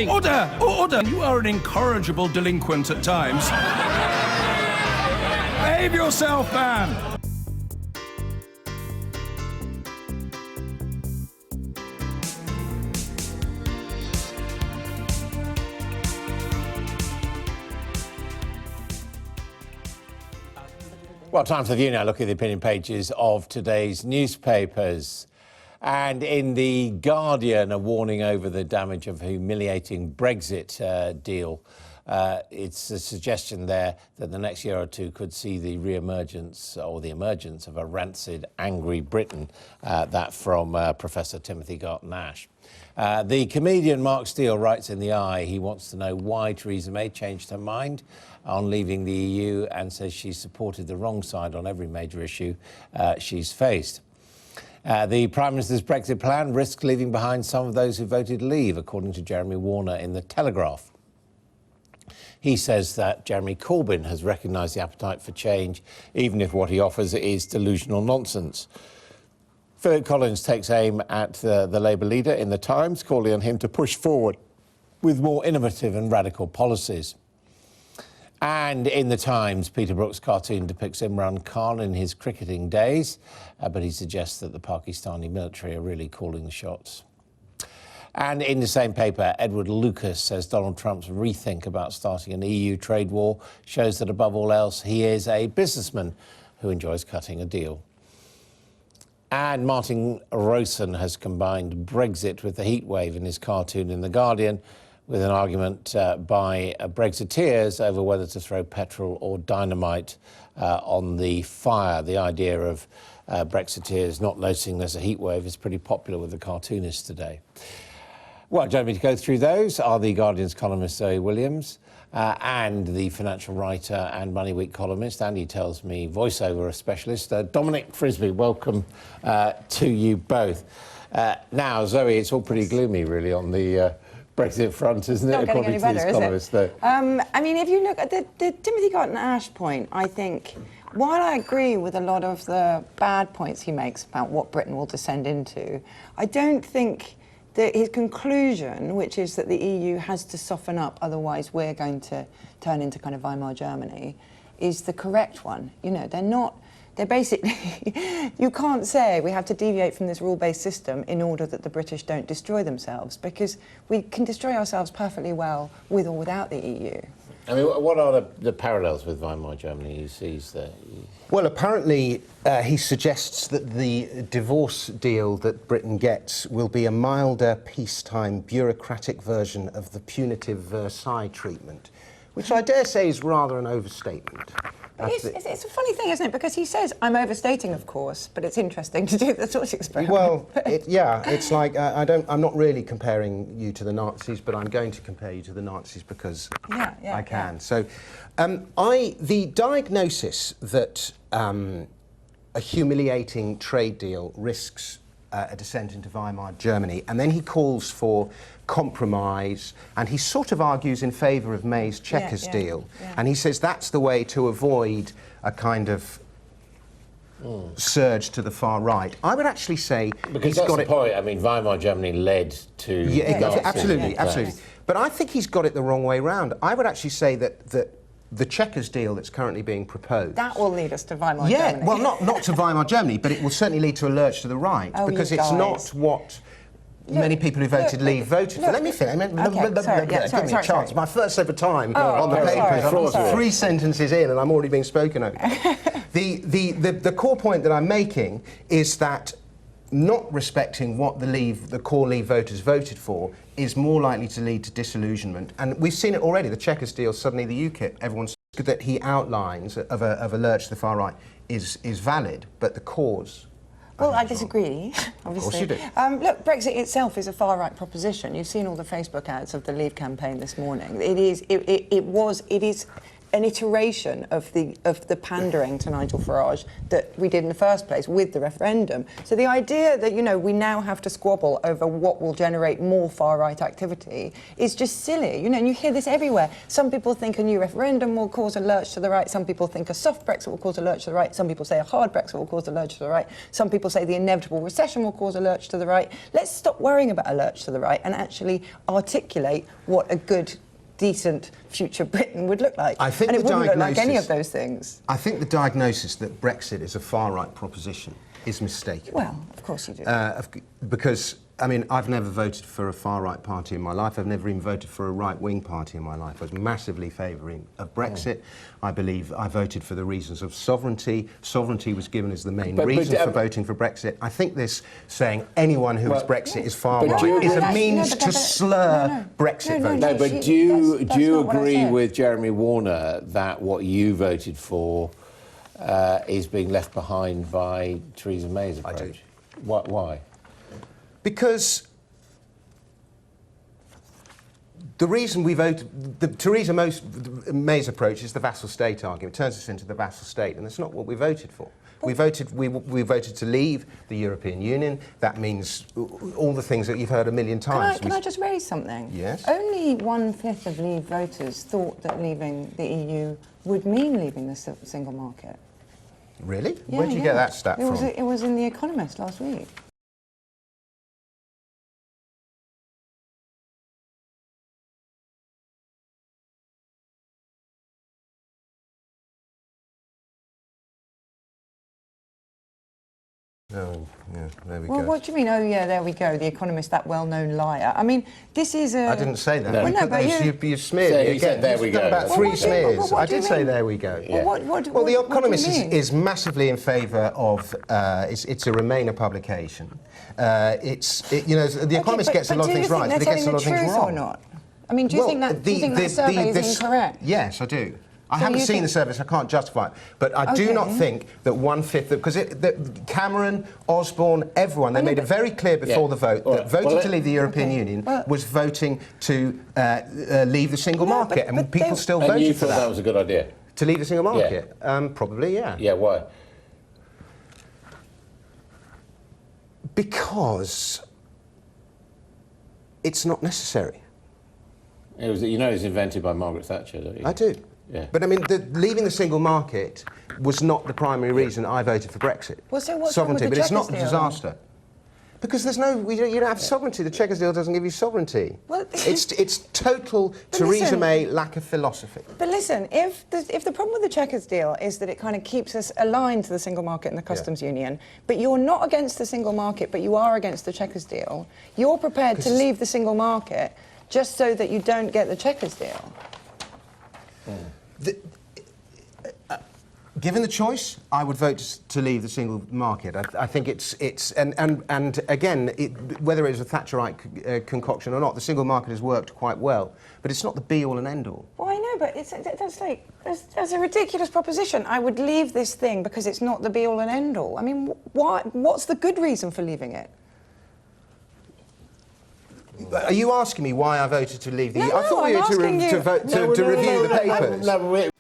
Order! Order! You are an incorrigible delinquent at times. Behave yourself, man! Well, time for the View now. Look at the opinion pages of today's newspapers. And in The Guardian, a warning over the damage of a humiliating Brexit deal. It's a suggestion there that the next year or two could see the re-emergence or the emergence of a rancid, angry Britain. That from Professor Timothy Garton-Ash. The comedian Mark Steele writes in The Eye he wants to know why Theresa May changed her mind on leaving the EU and says she supported the wrong side on every major issue she's faced. The Prime Minister's Brexit plan risks leaving behind some of those who voted leave, according to Jeremy Warner in The Telegraph. He says that Jeremy Corbyn has recognised the appetite for change, even if what he offers is delusional nonsense. Philip Collins takes aim at the Labour leader in The Times, calling on him to push forward with more innovative and radical policies. And in The Times, Peter Brook's cartoon depicts Imran Khan in his cricketing days, but he suggests that the Pakistani military are really calling the shots. And in the same paper, Edward Lucas says Donald Trump's rethink about starting an EU trade war shows that, above all else, he is a businessman who enjoys cutting a deal. And Martin Rowson has combined Brexit with the heatwave in his cartoon in The Guardian, with an argument by Brexiteers over whether to throw petrol or dynamite on the fire. The idea of Brexiteers not noticing there's a heatwave is pretty popular with the cartoonists today. Well, joining me to go through those are The Guardian's columnist Zoe Williams and the financial writer and Money Week columnist, and he tells me voiceover specialist, Dominic Frisby. Welcome to you both. Now, Zoe, it's all pretty gloomy, really, on the Brexit front, isn't it? Not getting any better, is it? I mean, if you look at the Timothy Garton-Ash point, I think, while I agree with a lot of the bad points he makes about what Britain will descend into, I don't think that his conclusion, which is that the EU has to soften up, otherwise we're going to turn into kind of Weimar Germany, is the correct one. You know, they're basically, you can't say we have to deviate from this rule-based system in order that the British don't destroy themselves, because we can destroy ourselves perfectly well with or without the EU. I mean, what are the parallels with Weimar Germany he sees there? Well, apparently he suggests that the divorce deal that Britain gets will be a milder, peacetime, bureaucratic version of the punitive Versailles treatment, which I dare say is rather an overstatement. It's a funny thing, isn't it? Because he says, I'm overstating, of course, but it's interesting to do the thought experiment. Well, it's like, I'm not really comparing you to the Nazis, but I'm going to compare you to the Nazis because I can. Yeah. So, the diagnosis that a humiliating trade deal risks a descent into Weimar Germany, and then he calls for compromise, and he sort of argues in favour of May's Chequers deal, and he says that's the way to avoid a kind of surge to the far right. I would actually say because that's the point. I mean, Weimar Germany led to absolutely. But I think he's got it the wrong way round. I would actually say that the Chequers deal that's currently being proposed... That will lead us to Weimar Germany. Yeah, well, not to Weimar Germany, but it will certainly lead to a lurch to the right, because it's not what many people who voted leave voted for. Let me finish. Give me a chance. My first ever time on the papers. I'm 3 sentences in and I'm already being spoken over. The core point that I'm making is that not respecting what the core Leave voters voted for is more likely to lead to disillusionment. And we've seen it already. The Chequers deal, suddenly the UKIP, everyone's that he outlines of a lurch to the far right is valid, but the cause... Well, I disagree, obviously. Of course you do. Look, Brexit itself is a far-right proposition. You've seen all the Facebook ads of the Leave campaign this morning. It is an iteration of the pandering to Nigel Farage that we did in the first place with the referendum. So the idea that, you know, we now have to squabble over what will generate more far-right activity is just silly. You know, and you hear this everywhere. Some people think a new referendum will cause a lurch to the right. Some people think a soft Brexit will cause a lurch to the right. Some people say a hard Brexit will cause a lurch to the right. Some people say the inevitable recession will cause a lurch to the right. Let's stop worrying about a lurch to the right and actually articulate what a good, decent future Britain would look like. I think and it wouldn't look like any of those things. I think the diagnosis that Brexit is a far-right proposition is mistaken. Well, of course you do. Because, I mean, I've never voted for a far-right party in my life. I've never even voted for a right-wing party in my life. I was massively favouring of Brexit. I believe I voted for the reasons of sovereignty. Sovereignty was given as the main reason for voting for Brexit. I think this saying anyone who is Brexit is far-right is a means to slur Brexit voters. No, but do you agree with Jeremy Warner that what you voted for is being left behind by Theresa May's approach? I do. Why? Because the reason we voted, Theresa May's approach is the vassal state argument. It turns us into the vassal state, and that's not what we voted for. We voted to leave the European Union. That means all the things that you've heard a million times. Can I just raise something? Yes. Only 1/5 of Leave voters thought that leaving the EU would mean leaving the single market. Really? Yeah, Where did you get that stat from? It was in The Economist last week. Oh, yeah, there we go. Well, what do you mean, oh yeah, there we go, The Economist, that well-known liar? I mean, this is a... I didn't say that. No. Well, no, but you smeared me again. Said, there we go. About three smears. I did say there we go. Yeah. Well, The Economist is massively in favour of... it's a Remainer publication. You know, The Economist gets a lot of things right, but it gets a lot of things wrong. Or not? I mean, do you think that survey is incorrect? Yes, I do. I haven't seen the service, I can't justify it. But I do not think that 1/5, because Cameron, Osborne, everyone, they made it very clear before the vote that voting to leave the European Union was voting to leave the single market, and people still voted for that. And you thought that was a good idea? To leave the single market? Yeah. Probably, yeah. Yeah, why? Because it's not necessary. It was, you know, it was invented by Margaret Thatcher, don't you? I do. Yeah. But I mean, leaving the single market was not the primary reason I voted for Brexit. Well, so what's sovereignty, wrong with the but it's not a Chequers deal, disaster. Because there's no, you don't have sovereignty. The Chequers deal doesn't give you sovereignty. Well, it's total Theresa May lack of philosophy. But listen, if the problem with the Chequers deal is that it kind of keeps us aligned to the single market and the customs union, but you're not against the single market, but you are against the Chequers deal, you're prepared to leave the single market just so that you don't get the Chequers deal. Given the choice, I would vote to leave the single market. I think and again, whether it was a Thatcherite concoction or not, the single market has worked quite well, but it's not the be-all and end-all. Well, I know, but that's a ridiculous proposition. I would leave this thing because it's not the be-all and end-all. I mean, what's the good reason for leaving it? Are you asking me why I voted to leave the EU? No, I thought we were to review the papers.